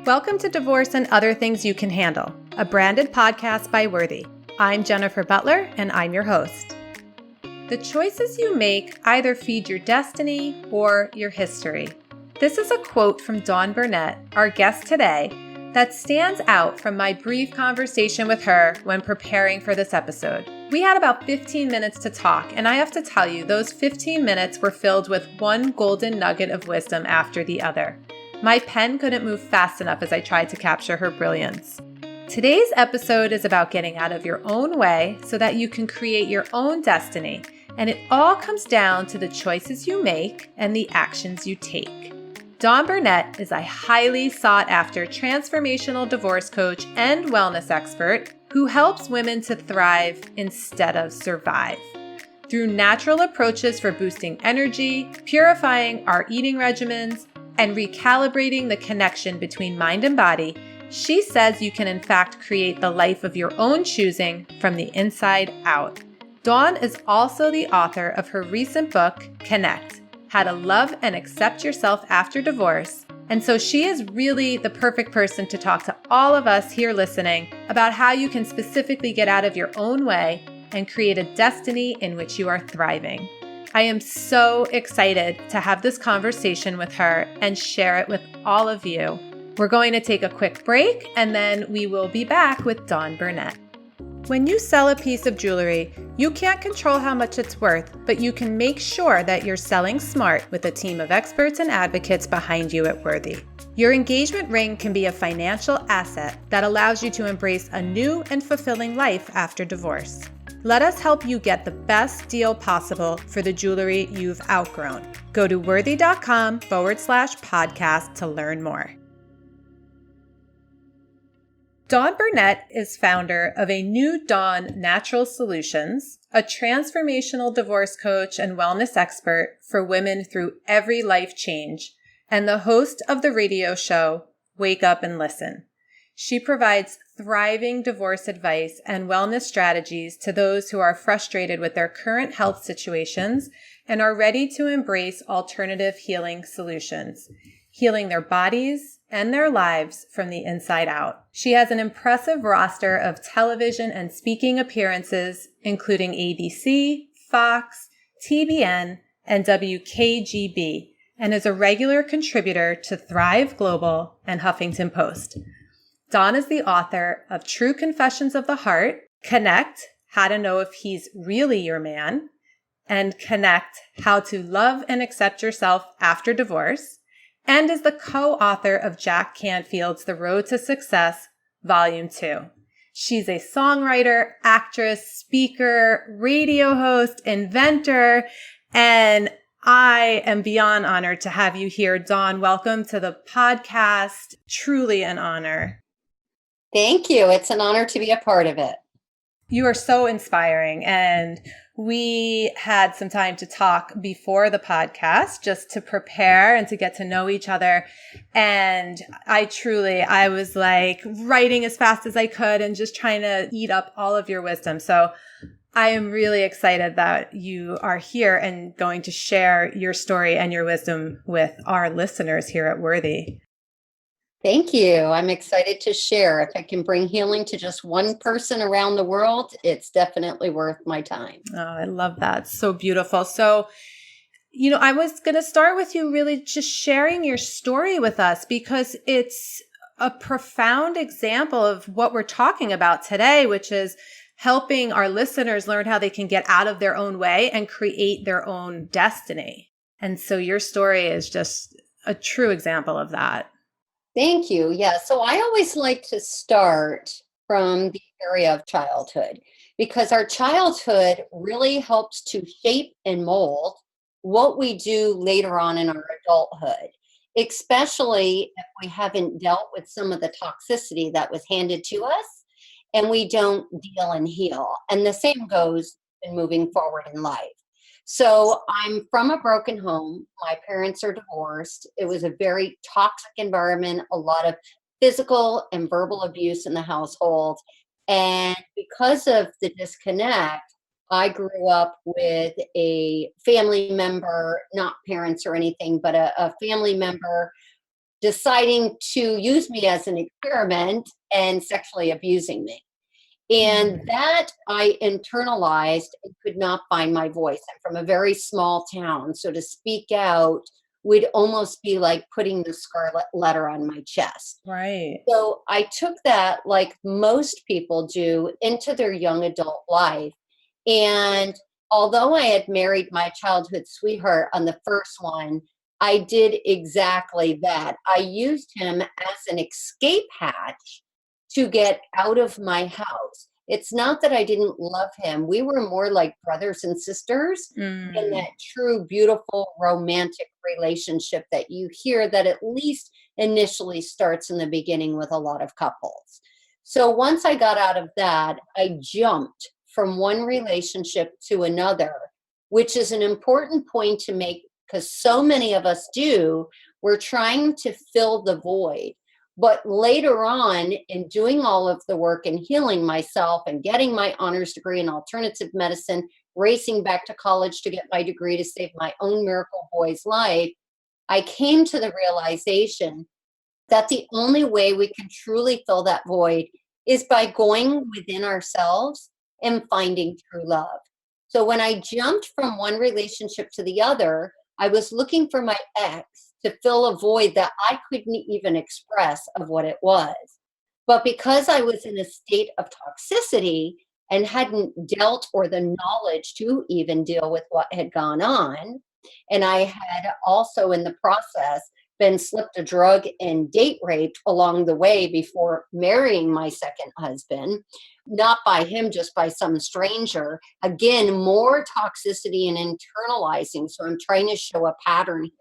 Welcome to Divorce and Other Things You Can Handle, a branded podcast by Worthy. I'm Jennifer Butler, and I'm your host. The choices you make either feed your destiny or your history. This is a quote from Dawn Burnett, our guest today, that stands out from my brief conversation with her when preparing for this episode. We had about 15 minutes to talk, and I have to tell you, those 15 minutes were filled with one golden nugget of wisdom after the other. My pen couldn't move fast enough as I tried to capture her brilliance. Today's episode is about getting out of your own way so that you can create your own destiny, and it all comes down to the choices you make and the actions you take. Dawn Burnett is a highly sought-after transformational divorce coach and wellness expert who helps women to thrive instead of survive. Through natural approaches for boosting energy, purifying our eating regimens, and recalibrating the connection between mind and body, she says you can in fact create the life of your own choosing from the inside out. Dawn is also the author of her recent book, Connect: How to Love and Accept Yourself After Divorce. And so she is really the perfect person to talk to all of us here listening about how you can specifically get out of your own way and create a destiny in which you are thriving. I am so excited to have this conversation with her and share it with all of you. We're going to take a quick break and then we will be back with Dawn Burnett. When you sell a piece of jewelry, you can't control how much it's worth, but you can make sure that you're selling smart with a team of experts and advocates behind you at Worthy. Your engagement ring can be a financial asset that allows you to embrace a new and fulfilling life after divorce. Let us help you get the best deal possible for the jewelry you've outgrown. Go to worthy.com/podcast to learn more. Dawn Burnett is founder of A New Dawn Natural Solutions, a transformational divorce coach and wellness expert for women through every life change, and the host of the radio show, Wake Up and Listen. She provides thriving divorce advice and wellness strategies to those who are frustrated with their current health situations and are ready to embrace alternative healing solutions, healing their bodies and their lives from the inside out. She has an impressive roster of television and speaking appearances, including ABC, Fox, TBN, and WKGB, and is a regular contributor to Thrive Global and Huffington Post. Dawn is the author of True Confessions of the Heart, Connect: How to Know If He's Really Your Man, and Connect: How to Love and Accept Yourself After Divorce, and is the co-author of Jack Canfield's The Road to Success, Volume 2. She's a songwriter, actress, speaker, radio host, inventor, and I am beyond honored to have you here. Dawn, welcome to the podcast. Truly an honor. Thank you. It's an honor to be a part of it. You are so inspiring, and we had some time to talk before the podcast just to prepare and to get to know each other. And I was like writing as fast as I could and just trying to eat up all of your wisdom. So I am really excited that you are here and going to share your story and your wisdom with our listeners here at Worthy. Thank you. I'm excited to share. If I can bring healing to just one person around the world, it's definitely worth my time. Oh, I love that. So beautiful. So, I was going to start with you really just sharing your story with us because it's a profound example of what we're talking about today, which is helping our listeners learn how they can get out of their own way and create their own destiny. And so your story is just a true example of that. Thank you. Yeah. So I always like to start from the area of childhood because our childhood really helps to shape and mold what we do later on in our adulthood, especially if we haven't dealt with some of the toxicity that was handed to us and we don't deal and heal. And the same goes in moving forward in life. So I'm from a broken home. My parents are divorced. It was a very toxic environment, a lot of physical and verbal abuse in the household. And because of the disconnect, I grew up with a family member, not parents or anything, but a family member deciding to use me as an experiment and sexually abusing me. And that I internalized and could not find my voice. I'm from a very small town, so to speak out would almost be like putting the scarlet letter on my chest. Right. So I took that, like most people do, into their young adult life. And although I had married my childhood sweetheart on the first one, I did exactly that. I used him as an escape hatch to get out of my house. It's not that I didn't love him. We were more like brothers and sisters than that true, beautiful, romantic relationship that you hear that at least initially starts in the beginning with a lot of couples. So once I got out of that, I jumped from one relationship to another, which is an important point to make because so many of us do. We're trying to fill the void. But later on, in doing all of the work and healing myself and getting my honors degree in alternative medicine, racing back to college to get my degree to save my own miracle boy's life, I came to the realization that the only way we can truly fill that void is by going within ourselves and finding true love. So when I jumped from one relationship to the other, I was looking for my ex to fill a void that I couldn't even express of what it was. But because I was in a state of toxicity and hadn't dealt or the knowledge to even deal with what had gone on, and I had also in the process been slipped a drug and date raped along the way before marrying my second husband, not by him, just by some stranger. Again, more toxicity and internalizing. So I'm trying to show a pattern here.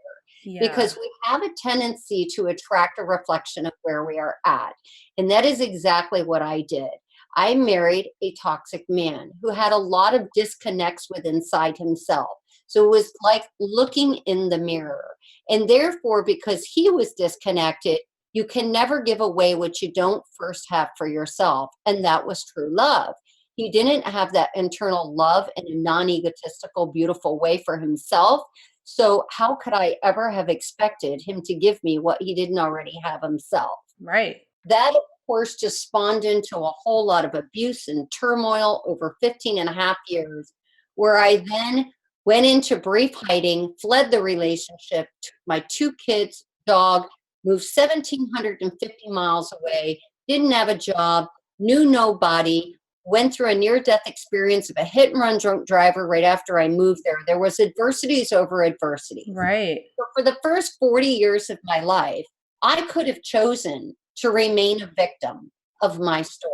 Yeah. Because we have a tendency to attract a reflection of where we are at. And that is exactly what I did. I married a toxic man who had a lot of disconnects with inside himself. So it was like looking in the mirror. And therefore, because he was disconnected, you can never give away what you don't first have for yourself. And that was true love. He didn't have that internal love in a non-egotistical, beautiful way for himself. So how could I ever have expected him to give me what he didn't already have himself? Right. That, of course, just spawned into a whole lot of abuse and turmoil over 15 and a half years, where I then went into brief hiding, fled the relationship, took my 2 kids, dog, moved 1,750 miles away, didn't have a job, knew nobody, went through a near-death experience of a hit-and-run drunk driver right after I moved there. There was adversities over adversity. Right. So for the first 40 years of my life, I could have chosen to remain a victim of my story.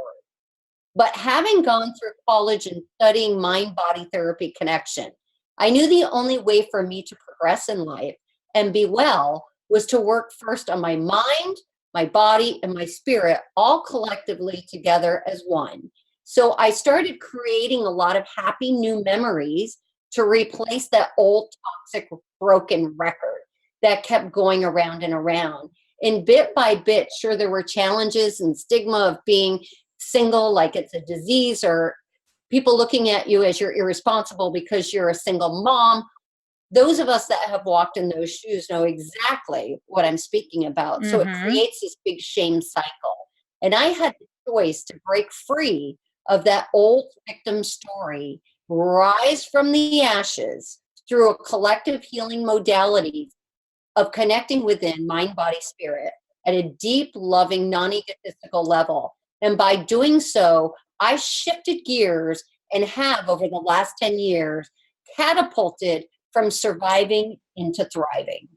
But having gone through college and studying mind-body therapy connection, I knew the only way for me to progress in life and be well was to work first on my mind, my body, and my spirit, all collectively together as one. So I started creating a lot of happy new memories to replace that old toxic broken record that kept going around and around. And bit by bit, sure, there were challenges and stigma of being single, like it's a disease, or people looking at you as you're irresponsible because you're a single mom. Those of us that have walked in those shoes know exactly what I'm speaking about. So it creates this big shame cycle. And I had the choice to break free of that old victim story, rise from the ashes through a collective healing modality of connecting within mind, body, spirit at a deep, loving, non-egotistical level. And by doing so, I shifted gears and have, over the last 10 years, catapulted from surviving into thriving.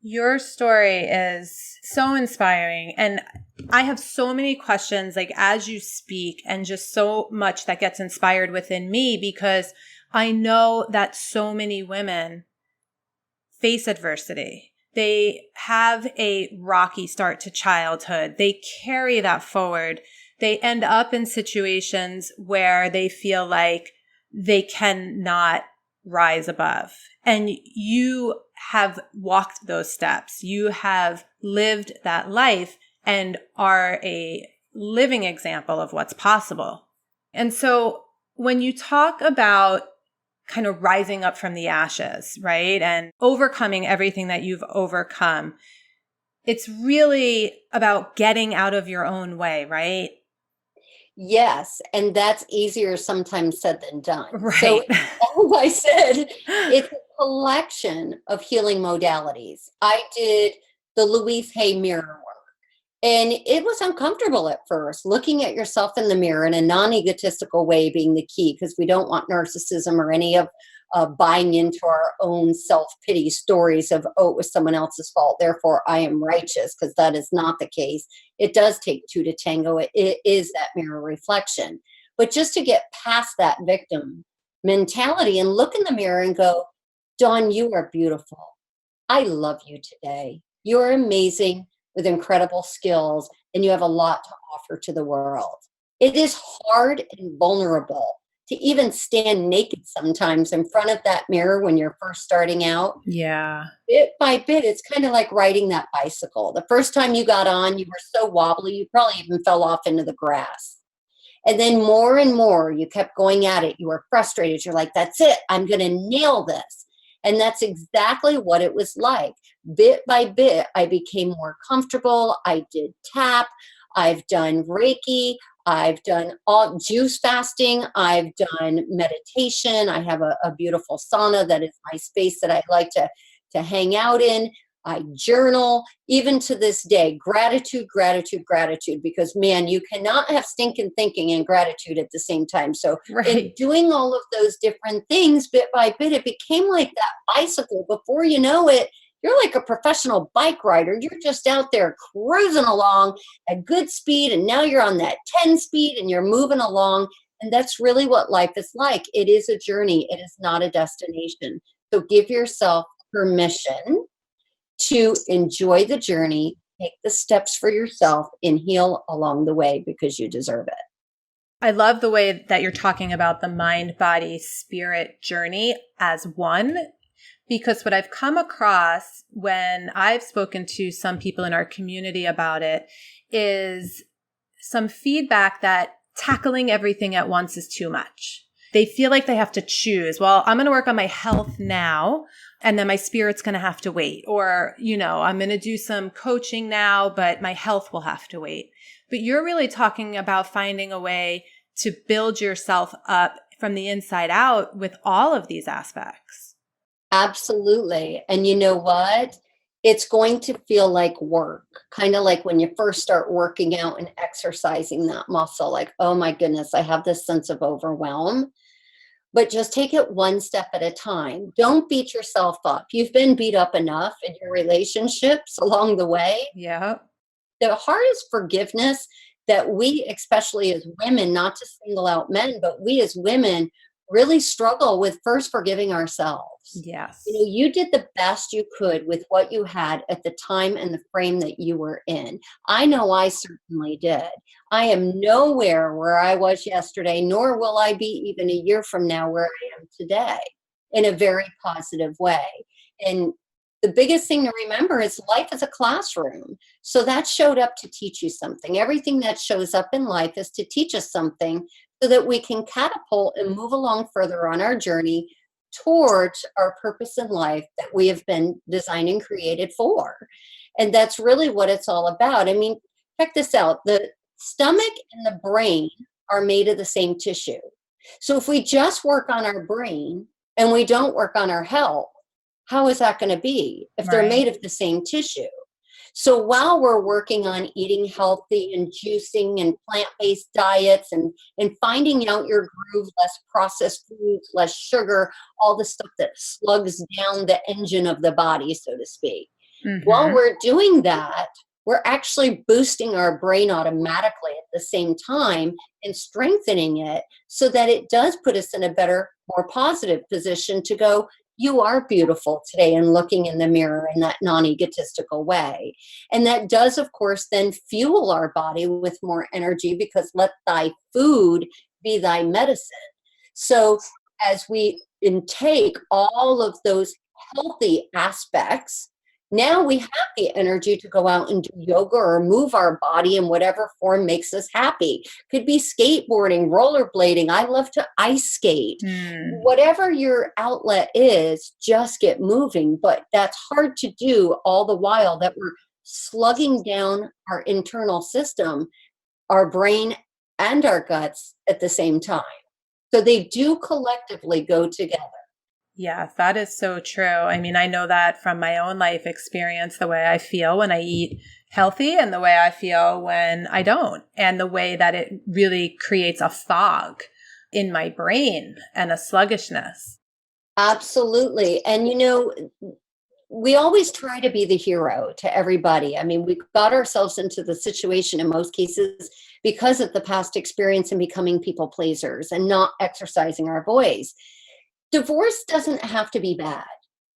Your story is so inspiring. And I have so many questions, like as you speak, and just so much that gets inspired within me, because I know that so many women face adversity. They have a rocky start to childhood. They carry that forward. They end up in situations where they feel like they cannot rise above. And you have walked those steps. You have lived that life and are a living example of what's possible. And so when you talk about kind of rising up from the ashes, right? And overcoming everything that you've overcome, it's really about getting out of your own way, right? Yes, and that's easier sometimes said than done. So, Right. as I said, it's a collection of healing modalities. I did the Louise Hay mirror work, and it was uncomfortable at first, looking at yourself in the mirror in a non egotistical way being the key, because we don't want narcissism or any of buying into our own self pity stories of, oh, it was someone else's fault, therefore I am righteous, because that is not the case. It does take two to tango. It is that mirror reflection. But just to get past that victim mentality and look in the mirror and go, Dawn, you are beautiful. I love you today. You're amazing with incredible skills, and you have a lot to offer to the world. It is hard and vulnerable to even stand naked sometimes in front of that mirror when you're first starting out. Yeah. Bit by bit, it's kind of like riding that bicycle. The first time you got on, you were so wobbly, you probably even fell off into the grass. And then more and more, you kept going at it. You were frustrated. You're like, that's it. I'm going to nail this. And that's exactly what it was like. Bit by bit, I became more comfortable. I did tap. I've done Reiki. I've done all juice fasting. I've done meditation. I have a beautiful sauna that is my space that I like to hang out in. I journal, even to this day, gratitude, gratitude, gratitude, because man, you cannot have stinking thinking and gratitude at the same time. So in doing all of those different things, bit by bit, it became like that bicycle. Before you know it, you're like a professional bike rider. You're just out there cruising along at good speed. And now you're on that 10 speed and you're moving along. And that's really what life is like. It is a journey. It is not a destination. So give yourself permission to enjoy the journey, take the steps for yourself, and heal along the way, because you deserve it. I love the way that you're talking about the mind, body, spirit journey as one, because what I've come across when I've spoken to some people in our community about it is some feedback that tackling everything at once is too much. They feel like they have to choose. Well, I'm going to work on my health now, and then my spirit's going to have to wait. Or, I'm going to do some coaching now, but my health will have to wait. But you're really talking about finding a way to build yourself up from the inside out with all of these aspects. Absolutely. And you know what? It's going to feel like work, kind of like when you first start working out and exercising that muscle, like, oh my goodness, I have this sense of overwhelm. But just take it one step at a time. Don't beat yourself up. You've been beat up enough in your relationships along the way. Yeah. The hardest forgiveness that we, especially as women, not to single out men, but we as women really struggle with first forgiving ourselves. Yes. You did the best you could with what you had at the time and the frame that you were in. I know I certainly did. I am nowhere where I was yesterday, nor will I be even a year from now where I am today, in a very positive way. And the biggest thing to remember is life is a classroom. So that showed up to teach you something. Everything that shows up in life is to teach us something, so that we can catapult and move along further on our journey towards our purpose in life that we have been designed and created for. And that's really what it's all about. I mean, check this out. The stomach and the brain are made of the same tissue. So if we just work on our brain and we don't work on our health, how is that going to be if they're made of the same tissue? So while we're working on eating healthy and juicing and plant-based diets and finding out your groove, less processed foods, less sugar, all the stuff that slugs down the engine of the body, so to speak. Mm-hmm. While we're doing that, we're actually boosting our brain automatically at the same time and strengthening it so that it does put us in a better, more positive position to go, you are beautiful today, and looking in the mirror in that non-egotistical way. And that does, of course, then fuel our body with more energy, because let thy food be thy medicine. So as we intake all of those healthy aspects, now we have the energy to go out and do yoga or move our body in whatever form makes us happy. Could be skateboarding, rollerblading. I love to ice skate. Whatever your outlet is, just get moving. But that's hard to do all the while that we're slugging down our internal system, our brain and our guts at the same time. So they do collectively go together. Yes, that is so true. I mean, I know that from my own life experience, the way I feel when I eat healthy and the way I feel when I don't, and the way that it really creates a fog in my brain and a sluggishness. Absolutely. And we always try to be the hero to everybody. I mean, we got ourselves into the situation in most cases because of the past experience and becoming people pleasers and not exercising our voice. Divorce doesn't have to be bad.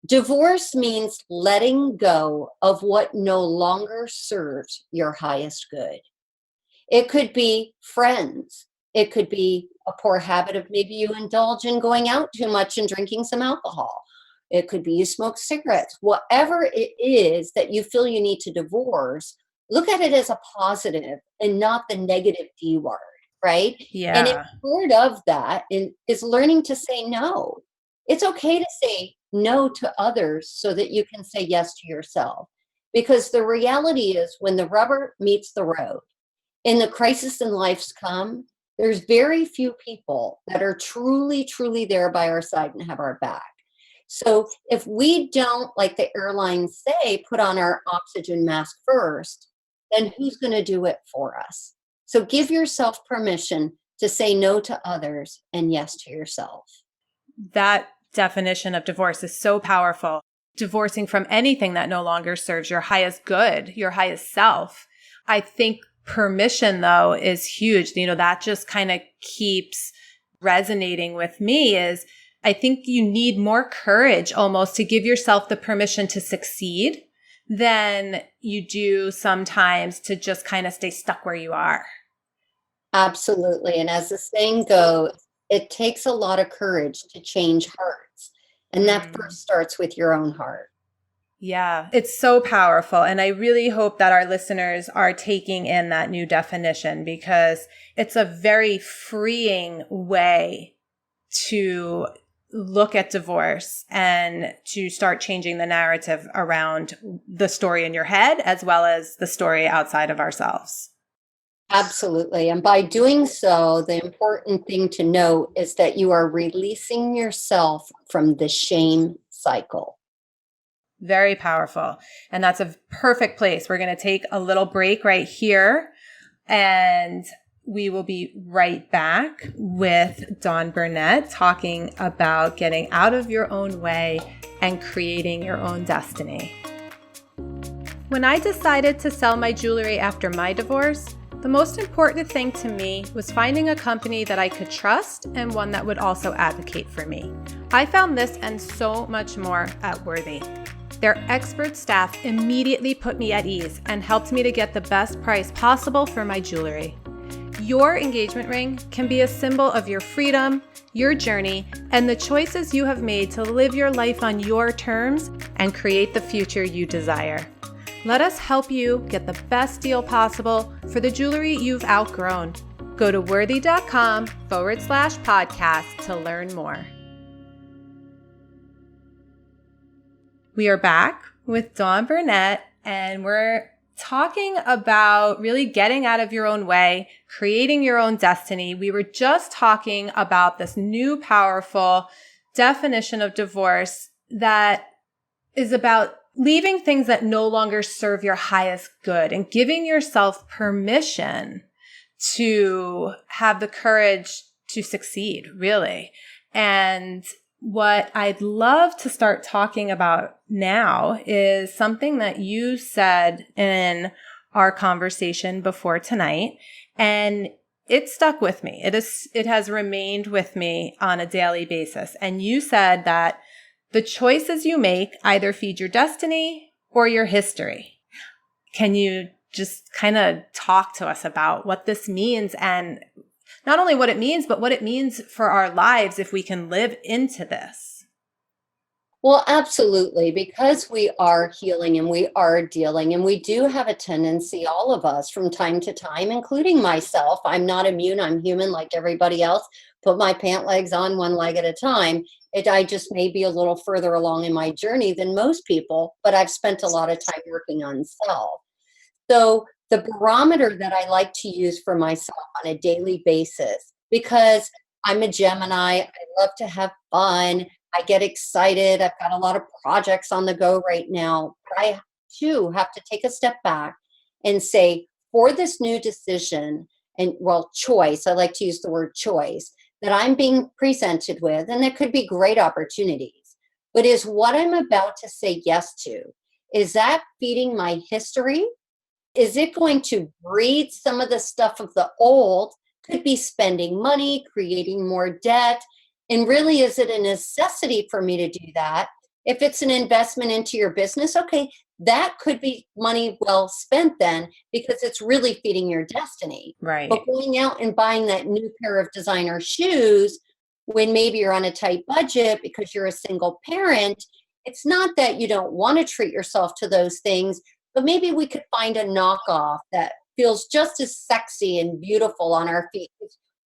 Divorce means letting go of what no longer serves your highest good. It could be friends. It could be a poor habit of maybe you indulge in going out too much and drinking some alcohol. It could be you smoke cigarettes. Whatever it is that you feel you need to divorce, look at it as a positive and not the negative D word, right? And Yeah. part of that is learning to say no. It's okay to say no to others so that you can say yes to yourself. Because the reality is when the rubber meets the road and the crisis in life's come, there's very few people that are truly, truly there by our side and have our back. So if we don't, like the airlines say, put on our oxygen mask first, then who's going to do it for us? So give yourself permission to say no to others and yes to yourself. That definition of divorce is so powerful. Divorcing from anything that no longer serves your highest good, your highest self. I think permission, though, is huge. That just kind of keeps resonating with me is I think you need more courage almost to give yourself the permission to succeed than you do sometimes to just kind of stay stuck where you are. Absolutely. And as the saying goes, it takes a lot of courage to change hearts. And that first starts with your own heart. Yeah, it's so powerful. And I really hope that our listeners are taking in that new definition because it's a very freeing way to look at divorce and to start changing the narrative around the story in your head as well as the story outside of ourselves. Absolutely. And by doing so, the important thing to know is that you are releasing yourself from the shame cycle. Very powerful. And that's a perfect place. We're going to take a little break right here and we will be right back with Dawn Burnett talking about getting out of your own way and creating your own destiny. When I decided to sell my jewelry after my divorce, the most important thing to me was finding a company that I could trust and one that would also advocate for me. I found this and so much more at Worthy. Their expert staff immediately put me at ease and helped me to get the best price possible for my jewelry. Your engagement ring can be a symbol of your freedom, your journey, and the choices you have made to live your life on your terms and create the future you desire. Let us help you get the best deal possible for the jewelry you've outgrown. Go to worthy.com/podcast to learn more. We are back with Dawn Burnett, and we're talking about really getting out of your own way, creating your own destiny. We were just talking about this new powerful definition of divorce that is about leaving things that no longer serve your highest good and giving yourself permission to have the courage to succeed, really. And what I'd love to start talking about now is something that you said in our conversation before tonight, and it stuck with me. It has remained with me on a daily basis. And you said that the choices you make either feed your destiny or your history. Can you just kind of talk to us about what this means and not only what it means, but what it means for our lives if we can live into this? Well, absolutely, because we are healing and we are dealing, and we do have a tendency, all of us, from time to time, including myself. I'm not immune. I'm human like everybody else. Put my pant legs on one leg at a time. I just may be a little further along in my journey than most people, but I've spent a lot of time working on self. So the barometer that I like to use for myself on a daily basis, because I'm a Gemini, I love to have fun. I get excited. I've got a lot of projects on the go right now. But I too have to take a step back and say, for this new decision and choice, I like to use the word choice, that I'm being presented with, and there could be great opportunities, but is what I'm about to say yes to, is that feeding my history? Is it going to breed some of the stuff of the old? Could be spending money, creating more debt. And really, is it a necessity for me to do that? If it's an investment into your business, okay, that could be money well spent then, because it's really feeding your destiny. Right. But going out and buying that new pair of designer shoes when maybe you're on a tight budget because you're a single parent, it's not that you don't want to treat yourself to those things, but maybe we could find a knockoff that feels just as sexy and beautiful on our feet.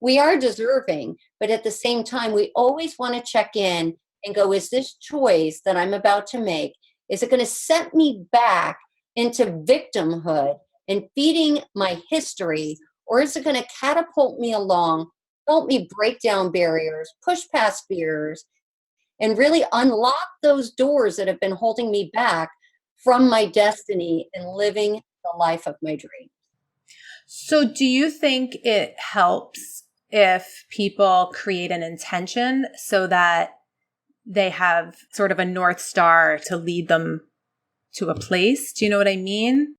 We are deserving, but at the same time, we always want to check in and go, is this choice that I'm about to make, is it going to set me back into victimhood and feeding my history, or is it going to catapult me along, help me break down barriers, push past fears, and really unlock those doors that have been holding me back from my destiny and living the life of my dreams? So do you think it helps if people create an intention so that they have sort of a North Star to lead them to a place? Do you know what I mean?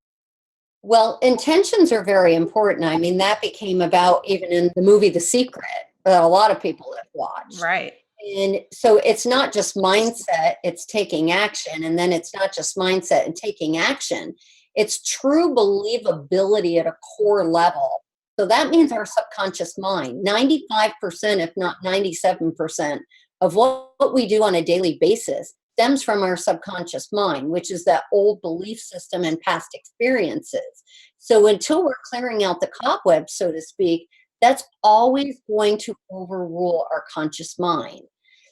Well, intentions are very important. I mean, that became about even in the movie The Secret that a lot of people have watched. Right. And so it's not just mindset, it's taking action. And then it's not just mindset and taking action, it's true believability at a core level. So that means our subconscious mind, 95%, if not 97%, of what we do on a daily basis stems from our subconscious mind, which is that old belief system and past experiences. So until we're clearing out the cobwebs, so to speak, that's always going to overrule our conscious mind.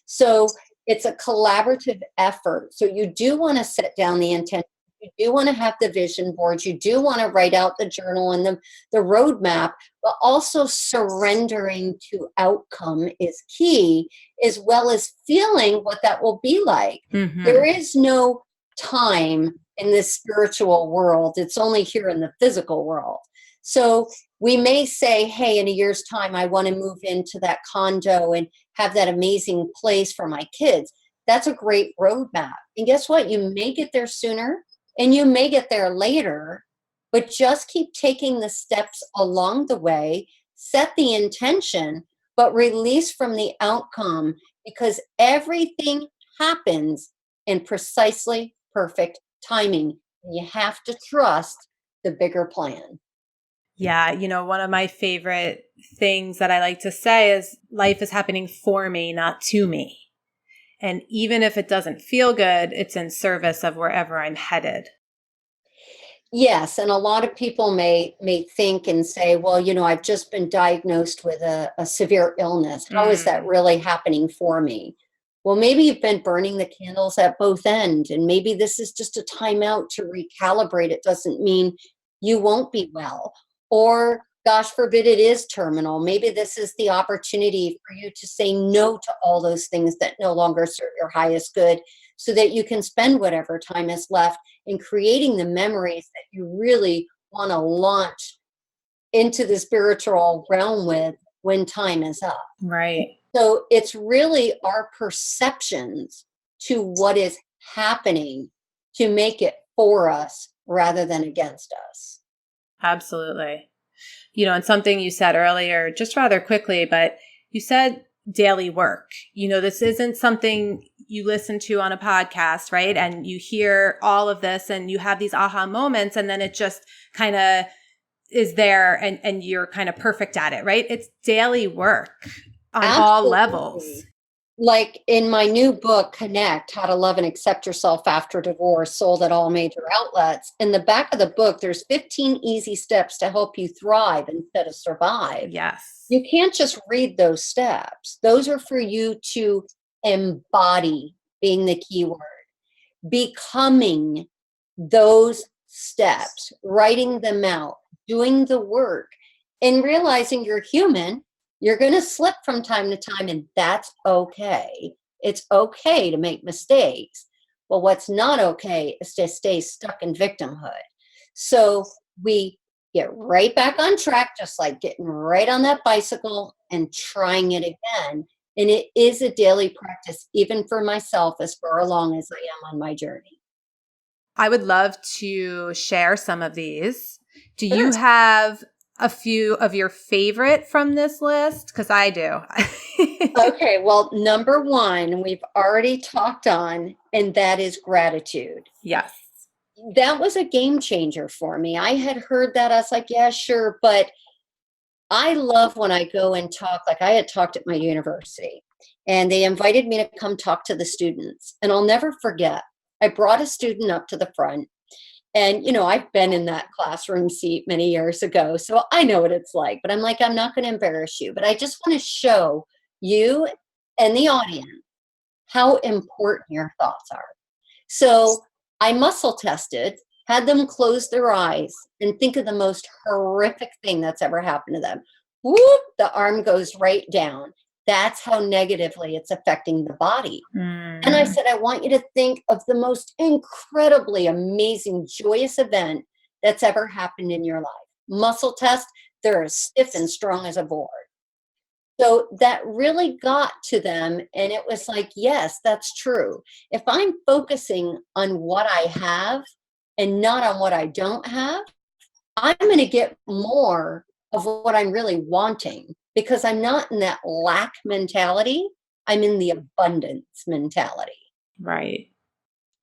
So it's a collaborative effort. So you do want to set down the intention. You do want to have the vision boards. You do want to write out the journal and the roadmap, but also surrendering to outcome is key, as well as feeling what that will be like. Mm-hmm. There is no time in this spiritual world. It's only here in the physical world. So we may say, hey, in a year's time, I want to move into that condo and have that amazing place for my kids. That's a great roadmap. And guess what? You may get there sooner and you may get there later, but just keep taking the steps along the way, set the intention, but release from the outcome, because everything happens in precisely perfect timing. And you have to trust the bigger plan. Yeah, one of my favorite things that I like to say is life is happening for me, not to me. And even if it doesn't feel good, it's in service of wherever I'm headed. Yes, and a lot of people may think and say, well, I've just been diagnosed with a severe illness. How is that really happening for me? Well, maybe you've been burning the candles at both ends, and maybe this is just a timeout to recalibrate. It doesn't mean you won't be well. Or, gosh forbid, it is terminal. Maybe this is the opportunity for you to say no to all those things that no longer serve your highest good, so that you can spend whatever time is left in creating the memories that you really want to launch into the spiritual realm with when time is up. Right. So it's really our perceptions to what is happening to make it for us rather than against us. Absolutely. And something you said earlier, just rather quickly, but you said daily work. This isn't something you listen to on a podcast, right? And you hear all of this and you have these aha moments, and then it just kind of is there and you're kind of perfect at it, right? It's daily work on all levels. Like in my new book, Connect, How to Love and Accept Yourself After Divorce, sold at all major outlets. In the back of the book, there's 15 easy steps to help you thrive instead of survive. Yes. You can't just read those steps. Those are for you to embody being the key word, becoming those steps, writing them out, doing the work, and realizing you're human. You're going to slip from time to time, and that's okay. It's okay to make mistakes. But what's not okay is to stay stuck in victimhood. So we get right back on track, just like getting right on that bicycle and trying it again. And it is a daily practice, even for myself, as far along as I am on my journey. I would love to share some of these. Do Sure. you have a few of your favorite from this list? Because I do. Okay, well, number one, we've already talked on, and that is gratitude. Yes. That was a game changer for me. I had heard that. I was like, yeah, sure. But I love when I go and talk, like I had talked at my university, and they invited me to come talk to the students. And I'll never forget, I brought a student up to the front. And, I've been in that classroom seat many years ago, so I know what it's like. But I'm like, I'm not going to embarrass you, but I just want to show you and the audience how important your thoughts are. So I muscle tested, had them close their eyes and think of the most horrific thing that's ever happened to them. Whoop, the arm goes right down. That's how negatively it's affecting the body. And I said, I want you to think of the most incredibly amazing, joyous event that's ever happened in your life. Muscle test, they're as stiff and strong as a board. So that really got to them. And it was like, yes, that's true. If I'm focusing on what I have and not on what I don't have, I'm going to get more of what I'm really wanting, because I'm not in that lack mentality. I'm in the abundance mentality. Right.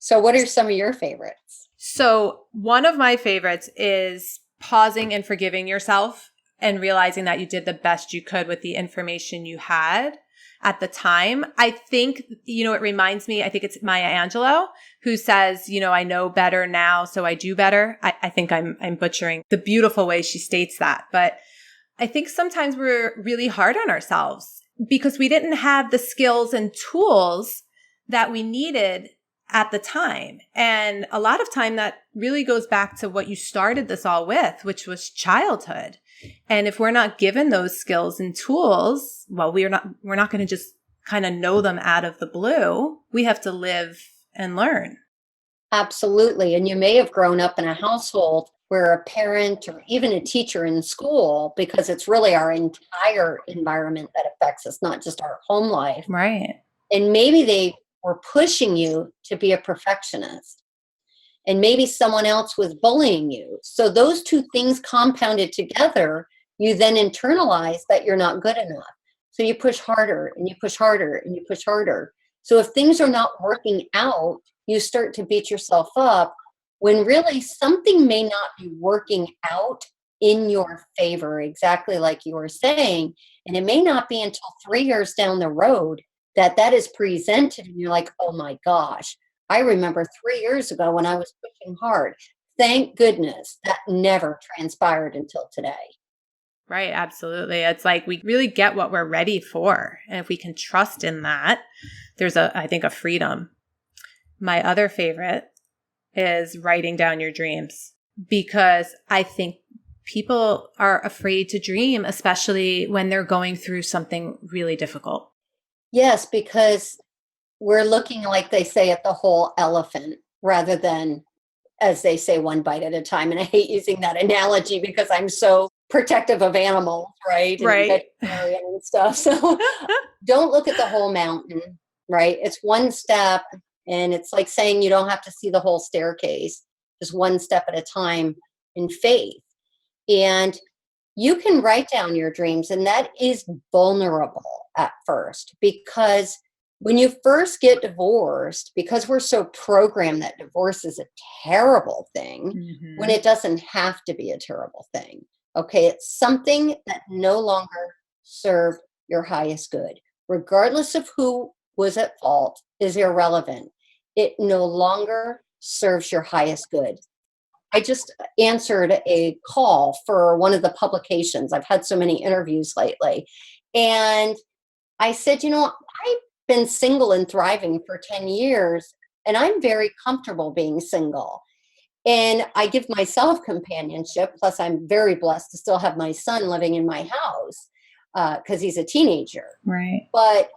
So what are some of your favorites? So one of my favorites is pausing and forgiving yourself and realizing that you did the best you could with the information you had at the time. I think, it reminds me, I think it's Maya Angelou who says, I know better now, so I do better. I think I'm butchering the beautiful way she states that. But I think sometimes we're really hard on ourselves because we didn't have the skills and tools that we needed at the time. And a lot of time that really goes back to what you started this all with, which was childhood. And if we're not given those skills and tools, well, we're not going to just kind of know them out of the blue. We have to live and learn. Absolutely. And you may have grown up in a household where a parent or even a teacher in school, because it's really our entire environment that affects us, not just our home life. Right. And maybe they were pushing you to be a perfectionist. And maybe someone else was bullying you. So those two things compounded together, you then internalize that you're not good enough. So you push harder and you push harder and you push harder. So if things are not working out, you start to beat yourself up when really something may not be working out in your favor, exactly like you were saying. And it may not be until 3 years down the road that is presented and you're like, oh my gosh, I remember 3 years ago when I was pushing hard. Thank goodness that never transpired until today. Right. Absolutely. It's like we really get what we're ready for. And if we can trust in that, there's I think a freedom. My other favorite is writing down your dreams, because I think people are afraid to dream, especially when they're going through something really difficult. Yes, because we're looking, like they say, at the whole elephant rather than, as they say, one bite at a time. And I hate using that analogy because I'm so protective of animals, right? Right. And stuff. So don't look at the whole mountain, right? It's one step. And it's like saying you don't have to see the whole staircase, just one step at a time in faith. And you can write down your dreams, and that is vulnerable at first, because when you first get divorced, because we're so programmed that divorce is a terrible thing, when it doesn't have to be a terrible thing. Okay, it's something that no longer served your highest good, regardless of who was at fault, is irrelevant. It no longer serves your highest good. I just answered a call for one of the publications. I've had so many interviews lately. And I said, I been single and thriving for 10 years, and I'm very comfortable being single. And I give myself companionship. Plus, I'm very blessed to still have my son living in my house because he's a teenager. Right. But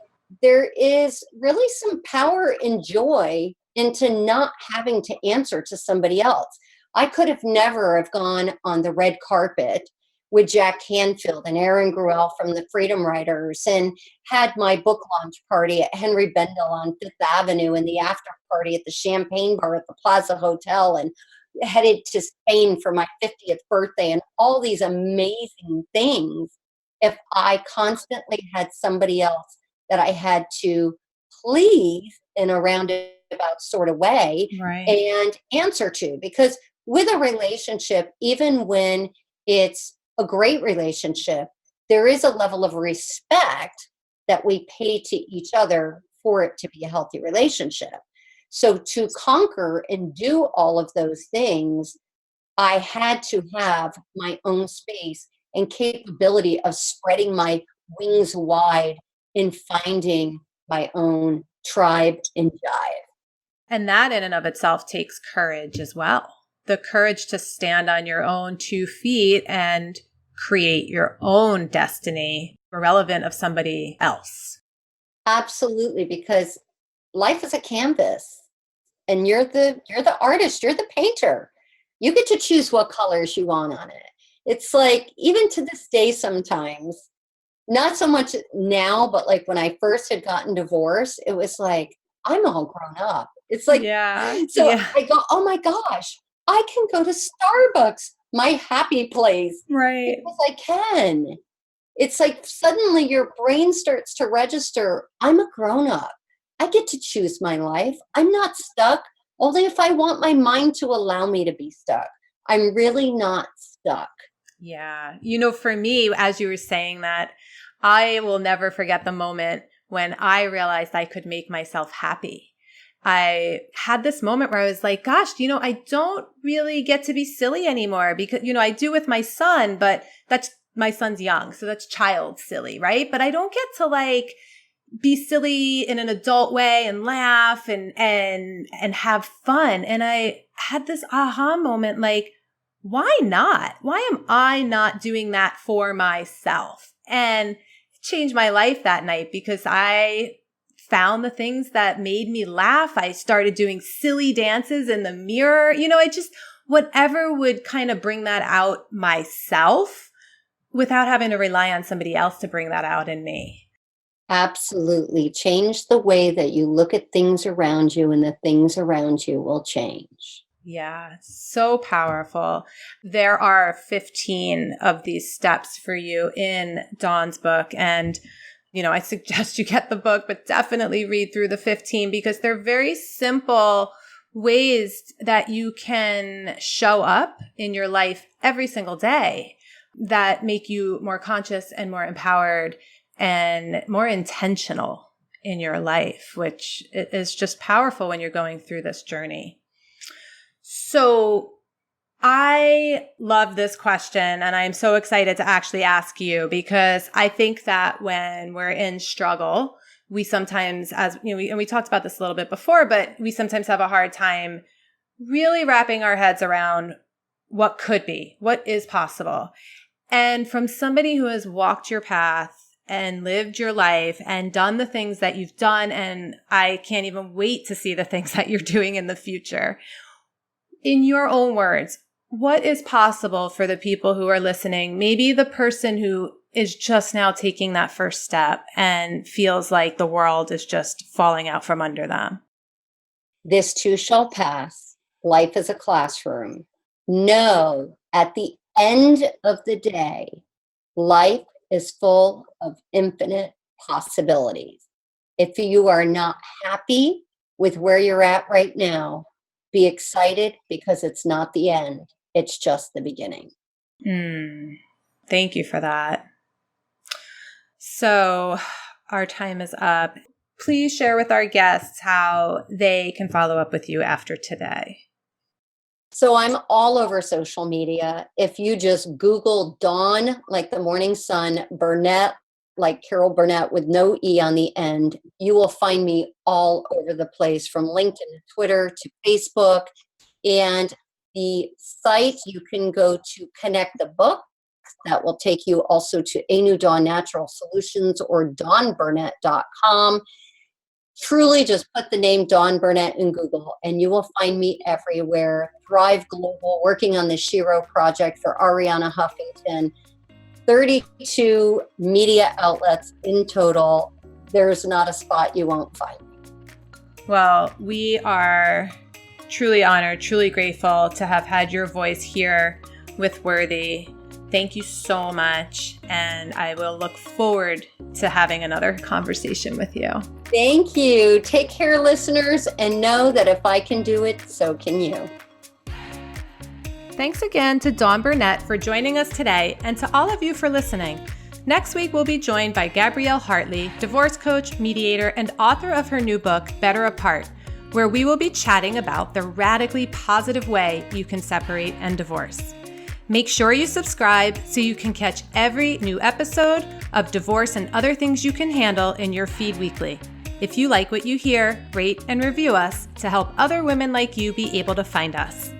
there is really some power and joy into not having to answer to somebody else. I could have never have gone on the red carpet with Jack Canfield and Aaron Gruelle from the Freedom Writers and had my book launch party at Henry Bendel on Fifth Avenue and the after party at the Champagne Bar at the Plaza Hotel and headed to Spain for my 50th birthday and all these amazing things if I constantly had somebody else that I had to please in a roundabout sort of way Right. and answer to. Because with a relationship, even when it's a great relationship, there is a level of respect that we pay to each other for it to be a healthy relationship. So to conquer and do all of those things, I had to have my own space and capability of spreading my wings wide in finding my own tribe and jive. And that in and of itself takes courage as well. The courage to stand on your own 2 feet and create your own destiny, irrelevant of somebody else. Absolutely, because life is a canvas and you're the artist, you're the painter. You get to choose what colors you want on it. It's like, even to this day sometimes, not so much now, but like when I first had gotten divorced, it was like, I'm all grown up. It's like, so I go, oh my gosh, I can go to Starbucks, my happy place. Right. Because I can. It's like suddenly your brain starts to register, I'm a grown up. I get to choose my life. I'm not stuck, only if I want my mind to allow me to be stuck. I'm really not stuck. Yeah. For me, as you were saying that, I will never forget the moment when I realized I could make myself happy. I had this moment where I was like, gosh, I don't really get to be silly anymore because, I do with my son, but my son's young. So that's child silly, right? But I don't get to be silly in an adult way and laugh and have fun. And I had this aha moment, why not? Why am I not doing that for myself? And it changed my life that night because I found the things that made me laugh. I started doing silly dances in the mirror. Whatever would kind of bring that out myself without having to rely on somebody else to bring that out in me. Absolutely. Change the way that you look at things around you, and the things around you will change. Yeah, so powerful. There are 15 of these steps for you in Dawn's book. And, I suggest you get the book, but definitely read through the 15 because they're very simple ways that you can show up in your life every single day that make you more conscious and more empowered and more intentional in your life, which is just powerful when you're going through this journey. So I love this question, and I'm so excited to actually ask you because I think that when we're in struggle, we sometimes, and we talked about this a little bit before, but we sometimes have a hard time really wrapping our heads around what could be, what is possible. And from somebody who has walked your path and lived your life and done the things that you've done, and I can't even wait to see the things that you're doing in the future. In your own words, what is possible for the people who are listening? Maybe the person who is just now taking that first step and feels like the world is just falling out from under them. This too shall pass. Life is a classroom. Know at the end of the day, life is full of infinite possibilities. If you are not happy with where you're at right now, be excited because it's not the end. It's just the beginning. Thank you for that. So our time is up. Please share with our guests how they can follow up with you after today. So I'm all over social media. If you just Google Dawn, like the morning sun, Burnett, like Carol Burnett with no E on the end. You will find me all over the place, from LinkedIn to Twitter to Facebook. And the site, you can go to Connect the Book. That will take you also to A New Dawn Natural Solutions or dawnburnett.com. Truly just put the name Dawn Burnett in Google and you will find me everywhere. Thrive Global, working on the Shiro project for Ariana Huffington. 32 media outlets in total. There's not a spot you won't find. Well, we are truly honored, truly grateful to have had your voice here with Worthy. Thank you so much. And I will look forward to having another conversation with you. Thank you. Take care, listeners, and know that if I can do it, so can you. Thanks again to Dawn Burnett for joining us today, and to all of you for listening. Next week, we'll be joined by Gabrielle Hartley, divorce coach, mediator, and author of her new book, Better Apart, where we will be chatting about the radically positive way you can separate and divorce. Make sure you subscribe so you can catch every new episode of Divorce and Other Things You Can Handle in your feed weekly. If you like what you hear, rate and review us to help other women like you be able to find us.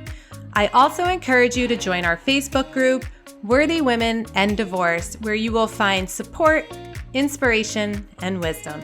I also encourage you to join our Facebook group, Worthy Women and Divorce, where you will find support, inspiration, and wisdom.